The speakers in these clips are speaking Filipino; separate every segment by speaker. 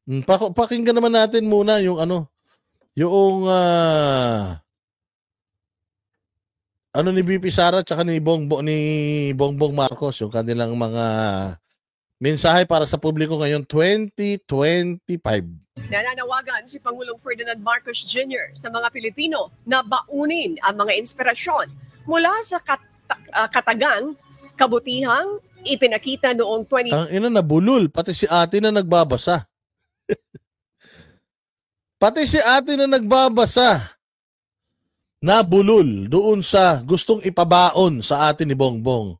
Speaker 1: Pakinggan naman natin muna yung yung ni VP Sara tsaka ni Bongbong Marcos, yung kanilang mga mensahe para sa publiko ngayong 2025.
Speaker 2: Nananawagan si Pangulong Ferdinand Marcos Jr. sa mga Pilipino na baunin ang mga inspirasyon mula sa katagang kabutihang ipinakita noong 20...
Speaker 1: Ang ina nabulol, pati si ate na nagbabasa. Pati si ate na nagbabasa. Nabulol doon sa gustong ipabaon sa atin ni Bongbong.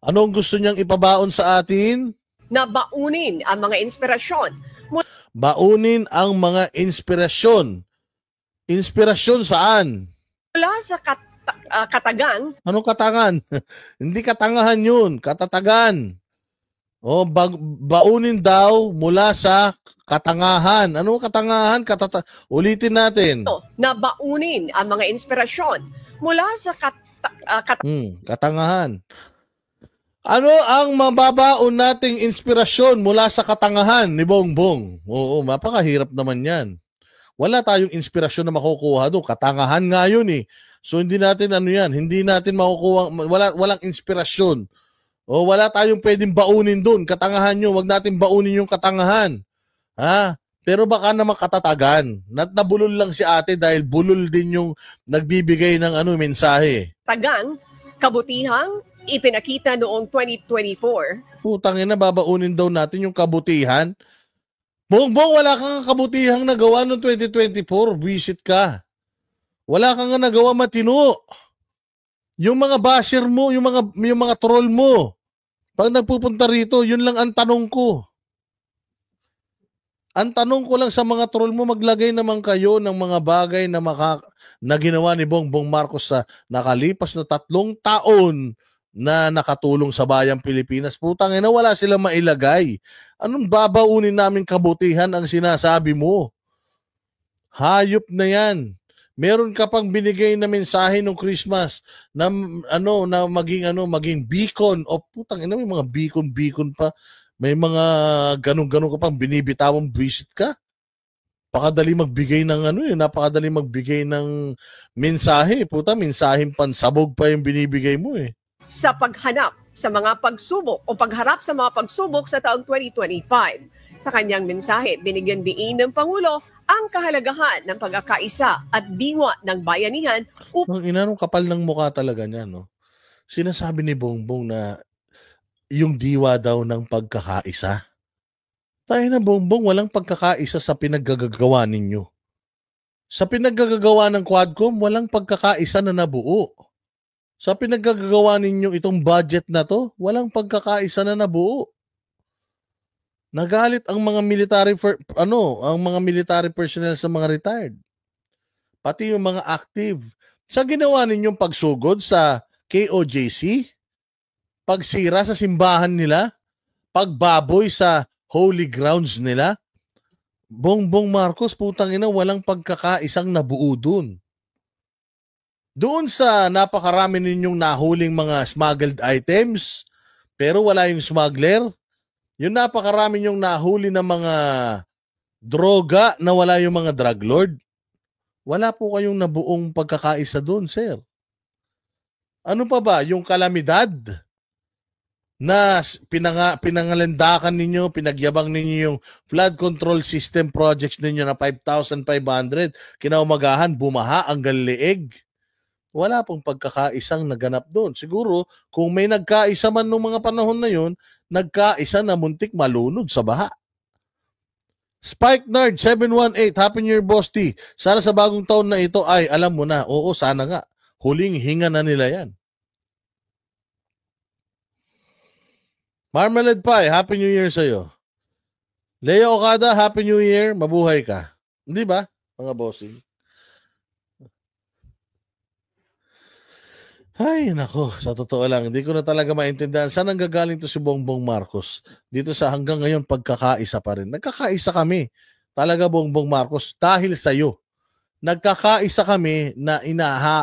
Speaker 1: Anong gusto niyang ipabaon sa atin?
Speaker 2: Na baunin ang mga inspirasyon.
Speaker 1: Baunin ang mga inspirasyon. Inspirasyon saan?
Speaker 2: Mula sa katagang.
Speaker 1: Anong katangan? Hindi katangahan yun. Katatagan. Baunin daw mula sa katangahan. Anong katangahan? Ulitin natin.
Speaker 2: Na baunin ang mga inspirasyon mula sa
Speaker 1: katangahan. Ano ang mababaon nating inspirasyon mula sa katangahan ni Bongbong? Oo, mapakahirap naman yan. Wala tayong inspirasyon na makukuha doon. Katangahan nga yun eh. So hindi natin hindi natin makukuha, walang inspirasyon. O wala tayong pwedeng baunin doon. Katangahan nyo, wag natin baunin yung katangahan. Ha? Pero baka naman katatagan. Nabulol lang si ate dahil bulol din yung nagbibigay ng mensahe.
Speaker 2: Tagang, kabutihang, ipinakita noong 2024.
Speaker 1: Putang ina, babaunin daw natin yung kabutihan. Bongbong, wala kang kabutihang nagawa noong 2024. Visit ka. Wala kang nagawa matino. Yung mga basher mo, yung mga troll mo, pag nagpupunta rito, yun lang ang tanong ko. Ang tanong ko lang sa mga troll mo, maglagay naman kayo ng mga bagay na ginawa ni Bongbong Marcos sa nakalipas na 3 taon na nakatulong sa bayang Pilipinas. Putang ina, wala silang mailagay. Anong babaunin namin kabutihan ang sinasabi mo? Hayop na yan. Meron ka pang binigay na mensahe nung Christmas na na maging beacon o putang ina, may mga beacon pa. May mga ganun-ganun ka pang binibitawang visit ka. Napakadali magbigay ng napakadali magbigay ng mensahe. Puta, mensaheng pansabog pa yung binibigay mo eh.
Speaker 2: Sa paghanap sa mga pagsubok o pagharap sa mga pagsubok sa taong 2025. Sa kanyang mensahe, binigyan diin ng Pangulo ang kahalagahan ng pagkakaisa at diwa ng bayanihan.
Speaker 1: Ang inanong kapal ng mukha talaga niya, no? Sinasabi ni Bongbong na yung diwa daw ng pagkakaisa. Tayo na Bongbong, walang pagkakaisa sa pinaggagawa ninyo. Sa pinaggagawa ng Quadcom, walang pagkakaisa na nabuo. Sa pinaggagawa ninyo itong budget na to, walang pagkakaisa na nabuo. Nagalit ang mga military personnel sa mga retired. Pati yung mga active. Sa ginawa ninyong pagsugod sa KOJC, pagsira sa simbahan nila, pagbaboy sa holy grounds nila, Bongbong Marcos, putang ina, walang pagkakaisang nabuo dun. Doon sa napakarami ninyong nahuling mga smuggled items, pero wala yung smuggler, yung napakarami yung nahuli ng mga droga na wala yung mga drug lord, wala po kayong nabuong pagkakaisa doon, sir. Ano pa ba? Yung kalamidad na pinangalandakan ninyo, pinagyabang ninyo yung flood control system projects ninyo na 5,500, kinaumagahan, bumaha ang leeg. Wala pong pagkakaisang naganap doon. Siguro, kung may nagkaisa man nung mga panahon na yun, nagkaisa na muntik malunod sa baha. Spike Nerd 718, Happy New Year, Boss T. Sana sa bagong taon na ito ay alam mo na. Oo, sana nga. Huling hinga na nila yan. Marmalade Pie, Happy New Year sa'yo. Leo Okada, Happy New Year. Mabuhay ka. Hindi ba, mga bossing? Ay, nako, sa totoo lang, hindi ko na talaga maintindihan. Saan ang gagaling to si Bongbong Marcos? Dito sa hanggang ngayon, pagkakaisa pa rin. Nagkakaisa kami. Talaga, Bongbong Marcos, dahil sa'yo. Nagkakaisa kami na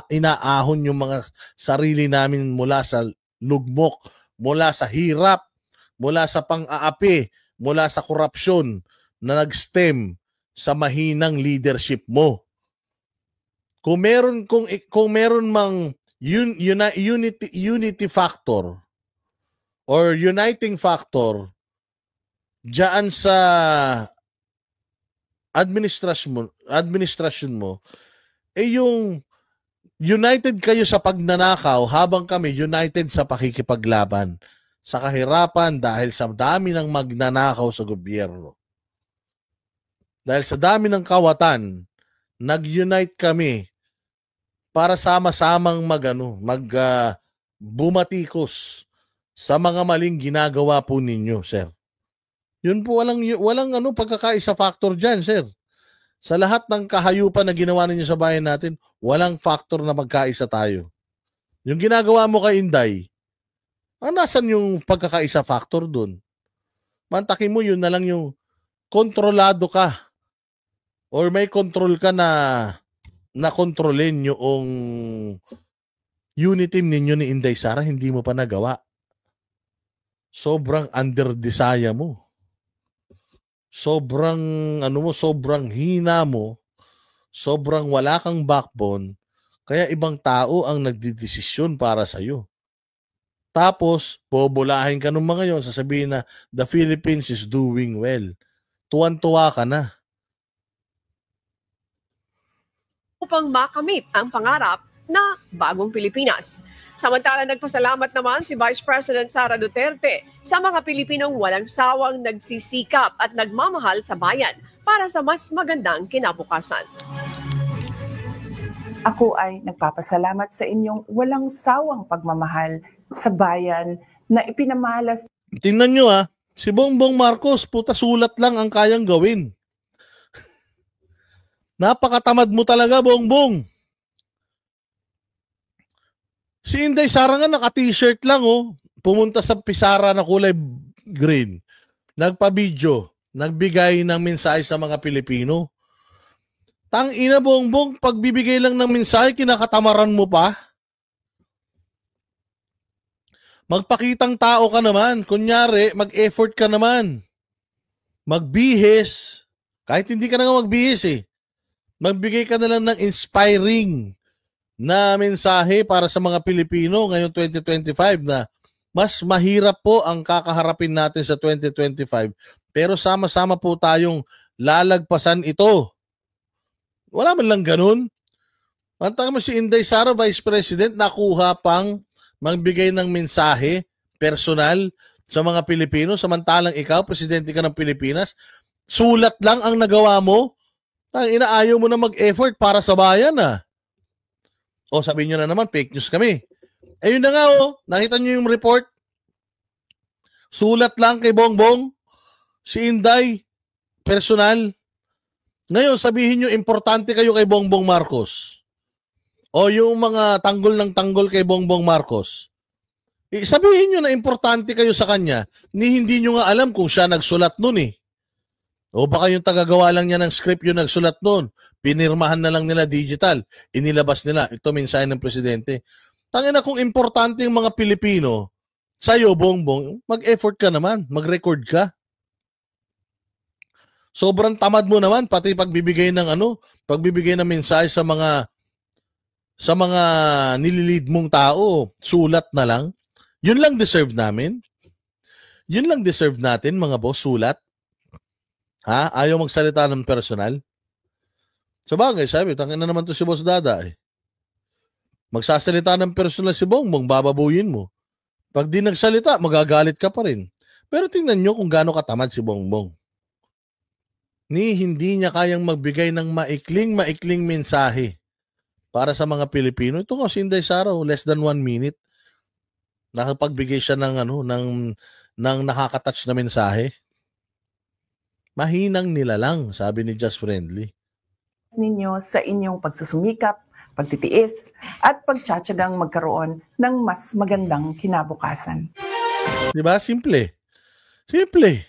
Speaker 1: inaahon yung mga sarili namin mula sa lugmok, mula sa hirap, mula sa pang-aapi, mula sa korupsyon, na nag-stem sa mahinang leadership mo. Kung meron mang unity factor or uniting factor diyan sa administrasyon mo, yung united kayo sa pagnanakaw habang kami united sa pakikipaglaban sa kahirapan dahil sa dami ng magnanakaw sa gobyerno. Dahil sa dami ng kawatan, nag-unite kami para sama-samang bumatikos sa mga maling ginagawa po ninyo, sir. Yun po, walang pagkakaisa factor dyan, sir. Sa lahat ng kahayupan na ginawa ninyo sa bayan natin, walang factor na magkaisa tayo. Yung ginagawa mo kay Inday, nasan yung pagkakaisa factor dun? Mantakin mo, yun na lang yung kontrolado ka or may control ka na kontrolin yung unit team ninyo ni Inday Sara, hindi mo pa nagawa. Sobrang underdesaya mo. Sobrang sobrang hina mo, sobrang wala kang backbone, kaya ibang tao ang nagdidesisyon para sa iyo. Tapos, bobolahin ka ng mga yon, sasabihin na the Philippines is doing well. Tuwan-tuwa ka na.
Speaker 2: Upang makamit ang pangarap na bagong Pilipinas. Samantala, nagpasalamat naman si Vice President Sara Duterte sa mga Pilipinong walang sawang nagsisikap at nagmamahal sa bayan para sa mas magandang kinabukasan.
Speaker 3: Ako ay nagpapasalamat sa inyong walang sawang pagmamahal sa bayan na ipinamalas.
Speaker 1: Tingnan nyo si Bongbong Marcos, puta sulat lang ang kayang gawin. Napakatamad mo talaga, Bongbong. Si Inday Sara nga naka-t-shirt lang pumunta sa Pisara na kulay green. Nagpa-video, nagbigay ng mensahe sa mga Pilipino. Tangina, Bongbong, pagbibigay lang ng mensahe, kinakatamaran mo pa. Magpakitang tao ka naman. Kunyari, mag-effort ka naman. Magbihis. Kahit hindi ka na nga magbihis Magbigay ka na lang ng inspiring na mensahe para sa mga Pilipino ngayong 2025 na mas mahirap po ang kakaharapin natin sa 2025 pero sama-sama po tayong lalagpasan ito. Wala man lang ganun. Pantaka mo si Inday Sara, Vice President, nakuha pang magbigay ng mensahe personal sa mga Pilipino samantalang ikaw, Presidente ka ng Pilipinas, sulat lang ang nagawa mo. Inaayaw mo na mag-effort para sa bayan O sabihin nyo na naman, fake news kami. Ayun na nga nakita nyo yung report. Sulat lang kay Bongbong. Si Inday, personal. Ngayon, sabihin nyo, importante kayo kay Bongbong Marcos. O yung mga tanggol ng tanggol kay Bongbong Marcos. Sabihin nyo na importante kayo sa kanya, hindi nyo nga alam kung siya nagsulat nun O baka yung tagagawa lang niya ng script yung nagsulat nun. Pinirmahan na lang nila digital. Inilabas nila. Ito mensahe ng Presidente. Tangina kung importante yung mga Pilipino, sa'yo, Bongbong, mag-effort ka naman. Mag-record ka. Sobrang tamad mo naman, pati pagbibigay ng pagbibigay ng mensahe sa mga nililid mong tao. Sulat na lang. Yun lang deserve namin. Yun lang deserve natin, mga boss, sulat. Ayaw magsalita ng personal? Sa bagay, sabi, tangin na naman to si Boss Dada Magsasalita ng personal si Bongbong, bababuyin mo. Pag di nagsalita, magagalit ka pa rin. Pero tingnan nyo kung gaano katamad si Bongbong. Hindi niya kayang magbigay ng maikling mensahe para sa mga Pilipino. Ito nga si Inday Sara, less than 1 minute. Nakapagbigay siya ng nakakatouch na mensahe. Mahinang nila lang, sabi ni Just Friendly.
Speaker 3: Ninyo sa inyong pagsusumikap, pagtitiis, at pagtsatsagang magkaroon ng mas magandang kinabukasan.
Speaker 1: Diba? Simple. Simple.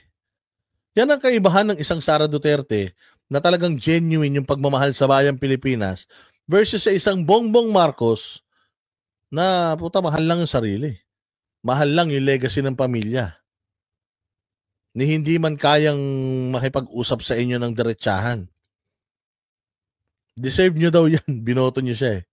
Speaker 1: Yan ang kaibahan ng isang Sara Duterte na talagang genuine yung pagmamahal sa bayang Pilipinas versus sa isang Bongbong Marcos na puta mahal lang yung sarili. Mahal lang yung legacy ng pamilya. ni hindi man kayang makipag-usap sa inyo ng diretsahan. Deserve nyo daw yan. Binoto nyo siya eh.